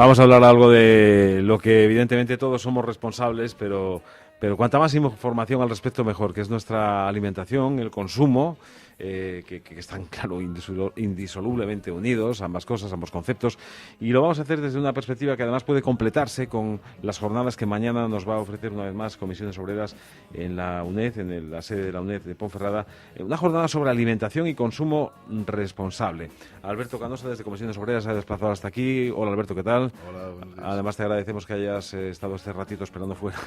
Vamos a hablar algo de lo que evidentemente todos somos responsables, pero cuanta más información al respecto mejor, que es nuestra alimentación, el consumo, que están, claro, indisolublemente unidos, ambas cosas, ambos conceptos, y lo vamos a hacer desde una perspectiva que además puede completarse con las jornadas que mañana nos va a ofrecer una vez más Comisiones Obreras en la UNED, la sede de la UNED de Ponferrada, una jornada sobre alimentación y consumo responsable. Alberto Canosa, desde Comisiones Obreras, se ha desplazado hasta aquí. Hola, Alberto, ¿qué tal? Hola, buenos días. Además, te agradecemos que hayas estado este ratito esperando fuera,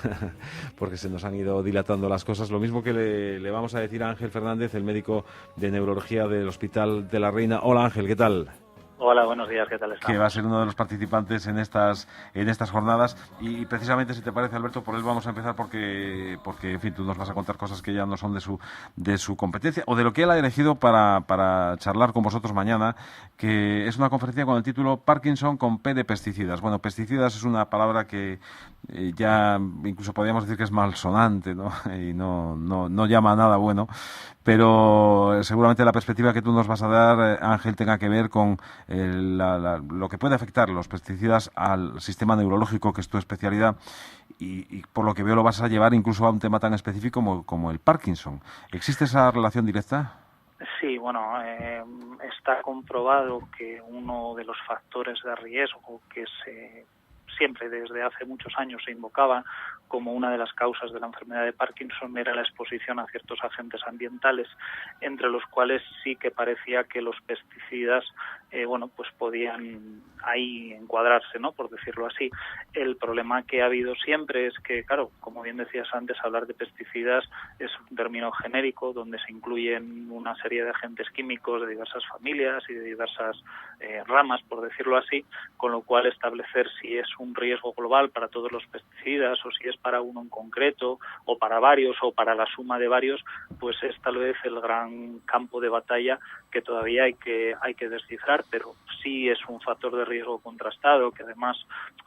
porque se nos han ido dilatando las cosas. Lo mismo que le vamos a decir a Ángel Fernández, el médico de neurología del Hospital de la Reina. Hola, Ángel, ¿qué tal? Hola, buenos días, ¿qué tal estás? Que va a ser uno de los participantes en estas jornadas, y precisamente, si te parece, Alberto, por él vamos a empezar porque en fin, tú nos vas a contar cosas que ya no son de su competencia, o de lo que él ha elegido para charlar con vosotros mañana, que es una conferencia con el título Parkinson con P de pesticidas. Bueno, pesticidas es una palabra que ya incluso podríamos decir que es malsonante, ¿no? Y no llama a nada bueno, pero seguramente la perspectiva que tú nos vas a dar, Ángel, tenga que ver con lo que puede afectar los pesticidas al sistema neurológico, que es tu especialidad, y por lo que veo lo vas a llevar incluso a un tema tan específico como el Parkinson. ¿Existe esa relación directa? Sí, bueno, está comprobado que uno de los factores de riesgo que siempre desde hace muchos años se invocaba como una de las causas de la enfermedad de Parkinson era la exposición a ciertos agentes ambientales, entre los cuales sí que parecía que los pesticidas pues podían ahí encuadrarse, ¿no?, por decirlo así. El problema que ha habido siempre es que, claro, como bien decías antes, hablar de pesticidas es un término genérico donde se incluyen una serie de agentes químicos de diversas familias y de diversas ramas, por decirlo así, con lo cual establecer si es un riesgo global para todos los pesticidas o si es para uno en concreto o para varios o para la suma de varios, pues es tal vez el gran campo de batalla que todavía hay que descifrar, pero sí es un factor de riesgo contrastado que además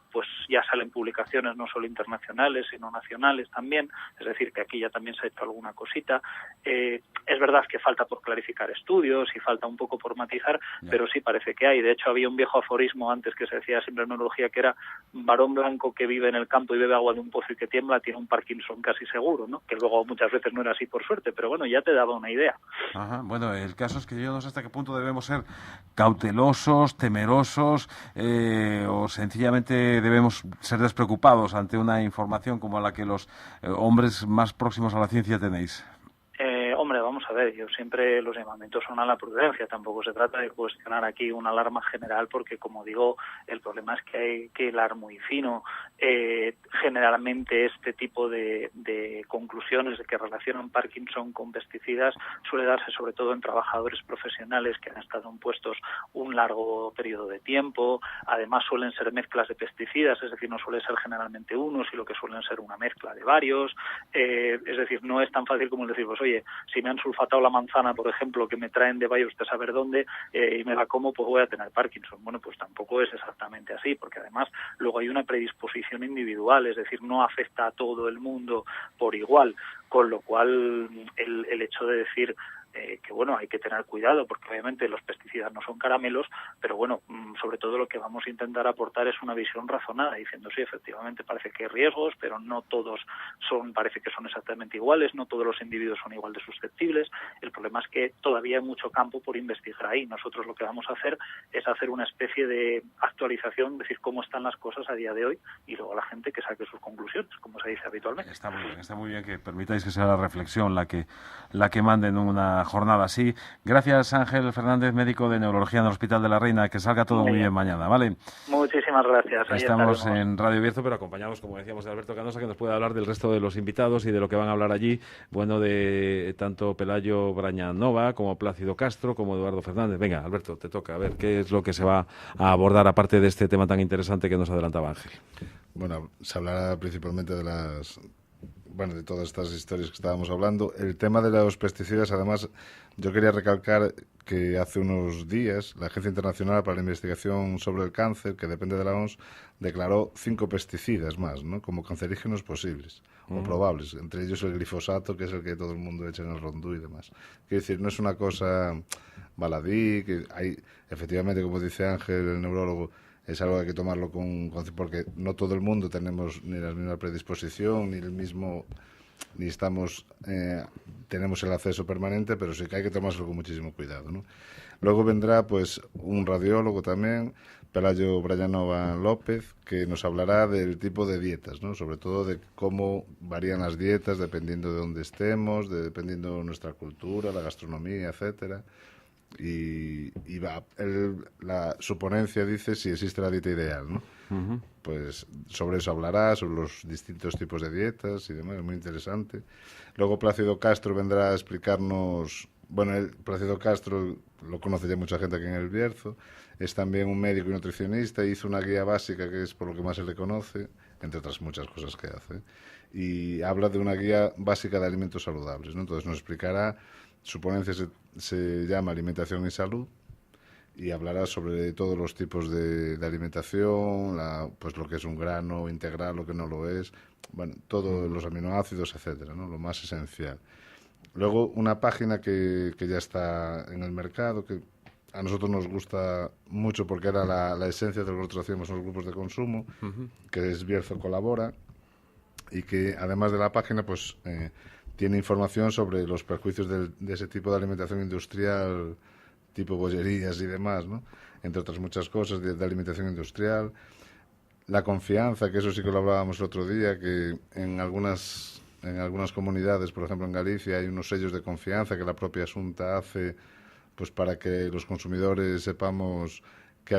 pues ya salen publicaciones no solo internacionales sino nacionales también, es decir que aquí ya también se ha hecho alguna cosita. Es verdad que falta por clarificar estudios y falta un poco por matizar, pero sí parece que hay. De hecho había un viejo aforismo antes que se decía siempre en neurología que era: varón blanco que vive en el campo y bebe agua de un pozo y que tiembla tiene un Parkinson casi seguro, ¿no? Que luego muchas veces no era así por suerte, pero bueno, ya te daba una idea. Ajá. Bueno, el caso es que yo no sé hasta qué punto debemos ser cautelosos, temerosos, o sencillamente debemos ser despreocupados ante una información como la que los hombres más próximos a la ciencia tenéis. Hombre, vamos a ver, yo siempre los llamamientos son a la prudencia, tampoco se trata de cuestionar aquí una alarma general porque, como digo, el problema es que hay que hilar muy fino. Generalmente este tipo de conclusiones de que relacionan Parkinson con pesticidas suele darse sobre todo en trabajadores profesionales que han estado en puestos un largo periodo de tiempo, además suelen ser mezclas de pesticidas, es decir, no suele ser generalmente uno, sino que suelen ser una mezcla de varios, es decir, no es tan fácil como decir, pues oye, si me han sulfatado la manzana, por ejemplo, que me traen de vaya usted a saber dónde, y me la como, pues voy a tener Parkinson. Bueno, pues tampoco es exactamente así, porque además luego hay una predisposición individual, es decir, no afecta a todo el mundo por igual, con lo cual el hecho de decir que bueno, hay que tener cuidado porque obviamente los pesticidas no son caramelos, pero bueno, sobre todo lo que vamos a intentar aportar es una visión razonada, diciendo sí, efectivamente parece que hay riesgos, pero no todos parece que son exactamente iguales, no todos los individuos son igual de susceptibles. El problema es que todavía hay mucho campo por investigar ahí. Nosotros lo que vamos a hacer es hacer una especie de actualización, decir cómo están las cosas a día de hoy y luego la gente que saque sus conclusiones, como se dice habitualmente. Está muy bien que permitáis que sea la reflexión la que mande en una jornada así. Gracias, Ángel Fernández, médico de neurología en el Hospital de la Reina, que salga todo muy bien mañana, ¿vale? Muchísimas gracias. Estamos en Radio Bierzo, pero acompañados, como decíamos, de Alberto Canosa, que nos puede hablar del resto de los invitados y de lo que van a hablar allí, bueno, de tanto Pelayo Brañanova como Plácido Castro, como Eduardo Fernández. Venga, Alberto, te toca, a ver qué es lo que se va a abordar, aparte de este tema tan interesante que nos adelantaba Ángel. Bueno, se hablará principalmente de de todas estas historias que estábamos hablando. El tema de los pesticidas, además, yo quería recalcar que hace unos días la Agencia Internacional para la Investigación sobre el Cáncer, que depende de la OMS, declaró 5 pesticidas más, ¿no?, como cancerígenos posibles o probables, entre ellos el glifosato, que es el que todo el mundo echa en el rondú y demás. Quiero decir, no es una cosa baladí, que hay, efectivamente, como dice Ángel, el neurólogo, es algo que hay que tomarlo porque no todo el mundo tenemos ni la misma predisposición, ni el mismo, ni estamos, tenemos el acceso permanente, pero sí que hay que tomárselo con muchísimo cuidado, ¿no? Luego vendrá pues un radiólogo también, Pelayo Brayanova López, que nos hablará del tipo de dietas, ¿no? Sobre todo de cómo varían las dietas dependiendo de dónde estemos, dependiendo de nuestra cultura, la gastronomía, etcétera. Y su ponencia dice si existe la dieta ideal, ¿no? Pues sobre eso hablará, sobre los distintos tipos de dietas y demás, es muy interesante. Luego Plácido Castro vendrá a explicarnos, bueno, Plácido Castro lo conoce ya mucha gente aquí en El Bierzo, es también un médico y nutricionista, hizo una guía básica que es por lo que más se le conoce, entre otras muchas cosas que hace, y habla de una guía básica de alimentos saludables, ¿no? Entonces nos explicará, su ponencia se llama Alimentación y Salud, y hablará sobre todos los tipos de alimentación, pues lo que es un grano integral, lo que no lo es, bueno, todos los aminoácidos, etcétera, ¿no? Lo más esencial. Luego, una página que ya está en el mercado, que a nosotros nos gusta mucho porque era la esencia de lo que nosotros hacíamos en los grupos de consumo, que es Bierzo Colabora, y que además de la página, pues tiene información sobre los perjuicios de ese tipo de alimentación industrial, tipo bollerías y demás, ¿no? Entre otras muchas cosas de alimentación industrial. La confianza, que eso sí que lo hablábamos el otro día, que en algunas comunidades, por ejemplo en Galicia, hay unos sellos de confianza que la propia Xunta hace pues para que los consumidores sepamos que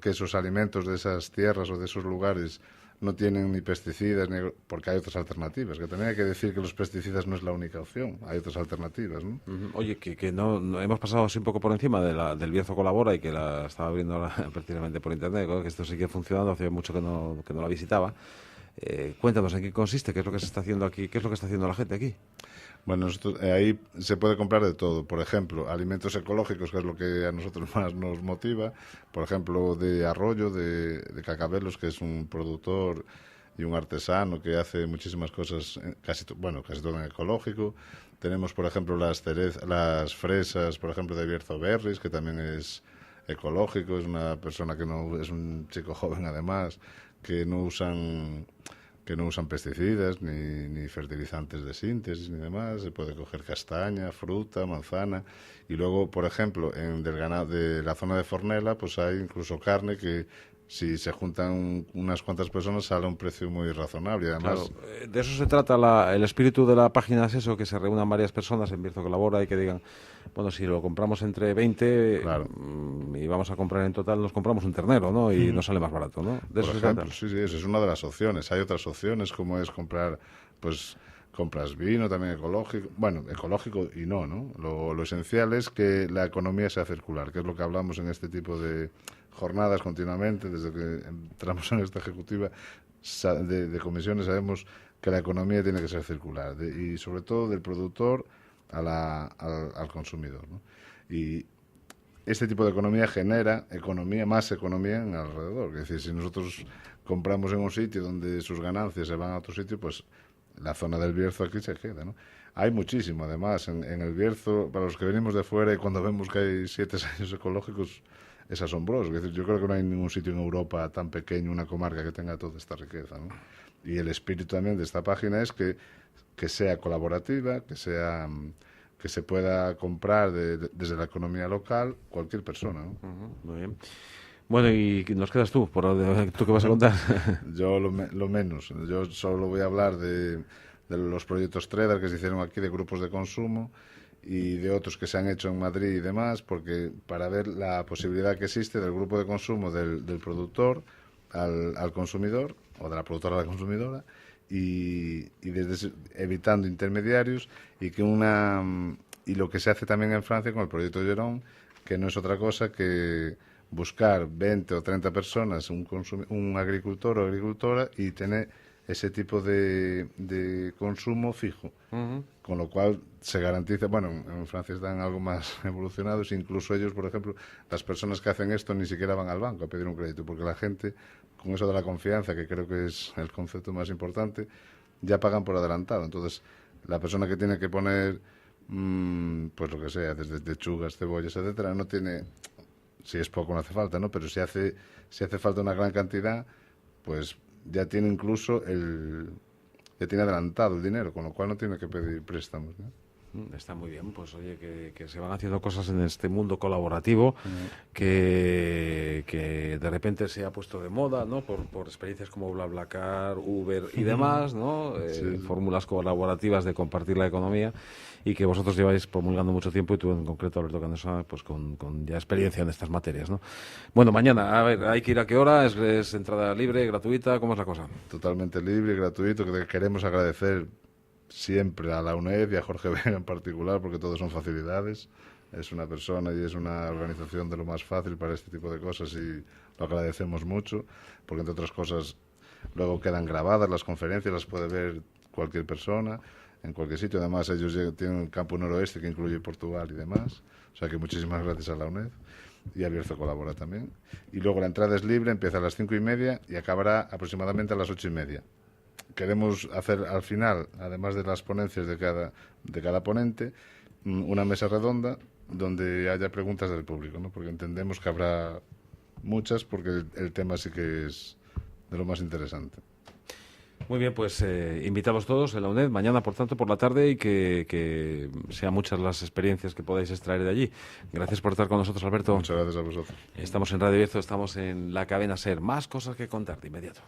esos alimentos de esas tierras o de esos lugares no tienen ni pesticidas, porque hay otras alternativas. Que también hay que decir que los pesticidas no es la única opción, hay otras alternativas, ¿no? Oye, que no hemos pasado así un poco por encima del Bierzo Colabora y que la estaba abriendo ahora prácticamente por internet, que esto sigue funcionando, hace mucho que no la visitaba. Cuéntanos en qué consiste, qué es lo que se está haciendo aquí, qué es lo que está haciendo la gente aquí. Bueno, ahí se puede comprar de todo. Por ejemplo, alimentos ecológicos, que es lo que a nosotros más nos motiva. Por ejemplo, de Arroyo, de Cacabelos, que es un productor y un artesano que hace muchísimas cosas, casi todo en ecológico. Tenemos, por ejemplo, las fresas, por ejemplo, de Bierzo Berries, que también es ecológico. Es una persona es un chico joven, además, que no usan pesticidas ni fertilizantes de síntesis ni demás. Se puede coger castaña, fruta, manzana, y luego, por ejemplo, de la zona de Fornela, pues hay incluso carne que si se juntan unas cuantas personas sale a un precio muy razonable. Y además, claro, de eso se trata el espíritu de la página, es eso, que se reúnan varias personas en Bierzo Colabora y que digan, bueno, si lo compramos entre 20 claro, y vamos a comprar en total, nos compramos un ternero, ¿no? Y nos sale más barato, ¿no? De eso por se ejemplo, trata. sí, esa es una de las opciones. Hay otras opciones, como es comprar, pues compras vino también ecológico, bueno, ecológico y no, ¿no? Lo esencial es que la economía sea circular, que es lo que hablamos en este tipo de jornadas continuamente. Desde que entramos en esta ejecutiva de comisiones sabemos que la economía tiene que ser circular, y sobre todo del productor al consumidor, ¿no? Y este tipo de economía genera más economía en alrededor. Es decir, si nosotros compramos en un sitio donde sus ganancias se van a otro sitio, pues la zona del Bierzo aquí se queda, ¿no? Hay muchísimo, además, en el Bierzo, para los que venimos de fuera y cuando vemos que hay 7 sellos ecológicos, es asombroso. Es decir, yo creo que no hay ningún sitio en Europa tan pequeño, una comarca, que tenga toda esta riqueza, ¿no? Y el espíritu también de esta página es que sea colaborativa, que se pueda comprar desde la economía local cualquier persona, ¿no? Muy bien. Bueno, y nos quedas tú, ¿tú qué vas a contar? Yo lo menos. Yo solo voy a hablar de los proyectos TREDAR que se hicieron aquí, de grupos de consumo, y de otros que se han hecho en Madrid y demás, porque para ver la posibilidad que existe del grupo de consumo del productor al consumidor, o de la productora a la consumidora, y evitando intermediarios, y lo que se hace también en Francia con el proyecto Jerón, que no es otra cosa que buscar 20 o 30 personas, un agricultor o agricultora, y tener ese tipo de consumo fijo. Con lo cual se garantiza, bueno, en Francia están algo más evolucionados, incluso ellos, por ejemplo, las personas que hacen esto ni siquiera van al banco a pedir un crédito, porque la gente, con eso de la confianza, que creo que es el concepto más importante, ya pagan por adelantado. Entonces, la persona que tiene que poner, pues lo que sea, desde lechugas, cebollas, etcétera, no tiene si es poco no hace falta, ¿no? Pero si hace falta una gran cantidad, pues ya tiene incluso ya tiene adelantado el dinero, con lo cual no tiene que pedir préstamos, ¿no? Está muy bien, pues oye, que se van haciendo cosas en este mundo colaborativo que de repente se ha puesto de moda, ¿no? Por experiencias como BlaBlaCar, Uber y demás, ¿no? Fórmulas colaborativas de compartir la economía y que vosotros lleváis promulgando mucho tiempo y tú en concreto, Alberto Candeso, pues con ya experiencia en estas materias, ¿no? Bueno, mañana, a ver, hay que ir a qué hora, es entrada libre, gratuita, ¿cómo es la cosa? Totalmente libre, gratuito, que queremos agradecer siempre a la UNED y a Jorge Vega en particular, porque todos son facilidades. Es una persona y es una organización de lo más fácil para este tipo de cosas y lo agradecemos mucho, porque entre otras cosas luego quedan grabadas las conferencias, las puede ver cualquier persona en cualquier sitio. Además ellos tienen un campo noroeste que incluye Portugal y demás, o sea que muchísimas gracias a la UNED, y Abierto colabora también. Y luego la entrada es libre, empieza a las 5:30 y acabará aproximadamente a las 8:30. Queremos hacer al final, además de las ponencias de cada ponente, una mesa redonda donde haya preguntas del público, ¿no? Porque entendemos que habrá muchas, porque el tema sí que es de lo más interesante. Muy bien, pues invitados todos en la UNED, mañana, por tanto, por la tarde, y que sean muchas las experiencias que podáis extraer de allí. Gracias por estar con nosotros, Alberto. Muchas gracias a vosotros. Estamos en Radio Bierzo, estamos en la cadena SER. Más cosas que contar de inmediato.